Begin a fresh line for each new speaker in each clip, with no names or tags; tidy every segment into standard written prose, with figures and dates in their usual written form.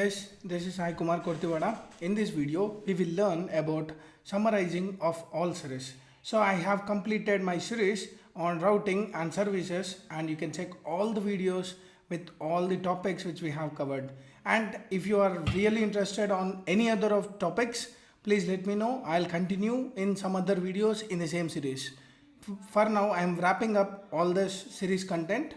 Yes, this is Sai Kumar Kortiwada. In this video, we will learn about summarizing of all series. So I have completed my series on routing and services, and you can check all the videos with all the topics which we have covered. And if you are really interested on any other of topics, please let me know. I'll continue in some other videos in the same series. For now, I am wrapping up all this series content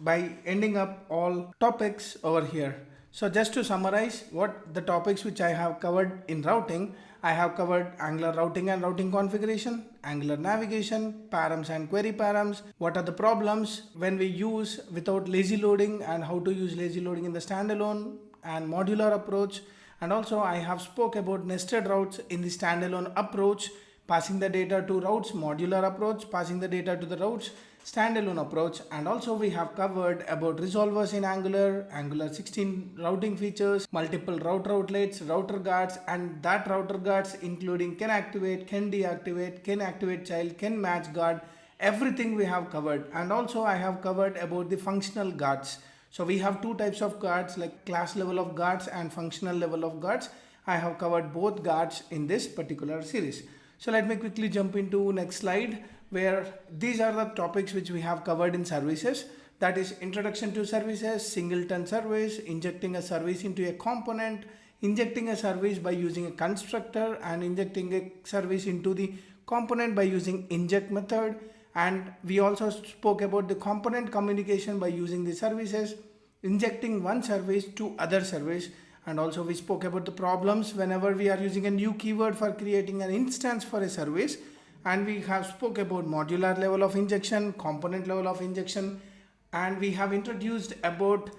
by ending up all topics over here. So just to summarize what the topics which I have covered in routing, I have covered Angular routing and routing configuration, Angular navigation, params and query params, what are the problems when we use without lazy loading and how to use lazy loading in the standalone and modular approach. And also I have spoke about nested routes in the standalone approach, passing the data to routes, modular approach, passing the data to the routes, standalone approach. And also we have covered about resolvers in Angular 16 routing features, multiple router outlets, router guards, and that router guards including can activate, can deactivate, can activate child, can match guard, everything we have covered. And also I have covered about the functional guards. So we have two types of guards, like class level of guards and functional level of guards. I have covered both guards in this particular series. So let me quickly jump into next slide, where these are the topics which we have covered in services. That is introduction to services, singleton service, injecting a service into a component, injecting a service by using a constructor, and injecting a service into the component by using inject method. And we also spoke about the component communication by using the services, injecting one service to other service. And also we spoke about the problems whenever we are using a new keyword for creating an instance for a service. And we have spoke about modular level of injection, component level of injection, and we have introduced about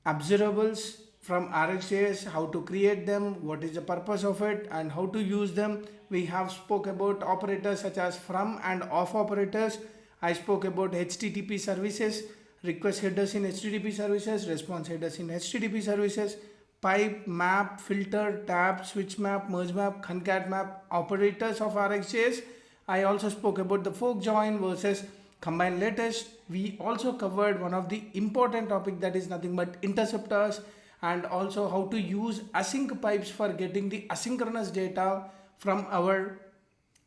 observables from rxjs, how to create them, what is the purpose of it, and how to use them. We have spoke about operators such as from and off operators. I spoke about HTTP services, request headers in HTTP services, response headers in HTTP services, pipe, map, filter, tab, switch map, merge map, concat map, operators of rxjs. I also spoke about the fork join versus combine latest. We also covered one of the important topic, that is nothing but interceptors, and also how to use async pipes for getting the asynchronous data from our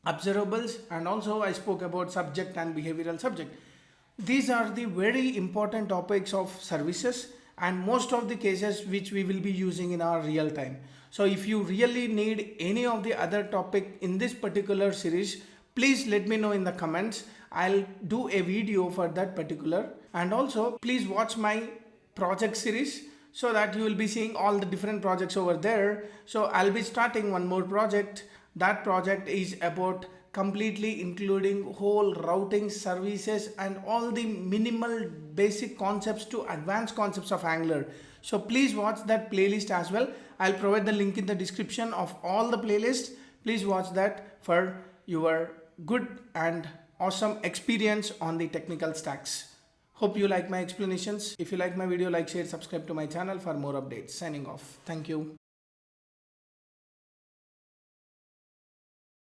observables. And also I spoke about subject and behavioral subject. These are the very important topics of services and most of the cases which we will be using in our real time. So if you really need any of the other topic in this particular series, please let me know in the comments. I'll do a video for that particular. And also please watch my project series so that you will be seeing all the different projects over there. So I'll be starting one more project. That project is about completely including whole routing services and all the minimal basic concepts to advanced concepts of Angular. So please watch that playlist as well. I'll provide the link in the description of all the playlists. Please watch that for your good and awesome experience on the technical stacks. Hope you like my explanations. If you like my video, like, share, subscribe to my channel for more updates. Signing off. Thank you.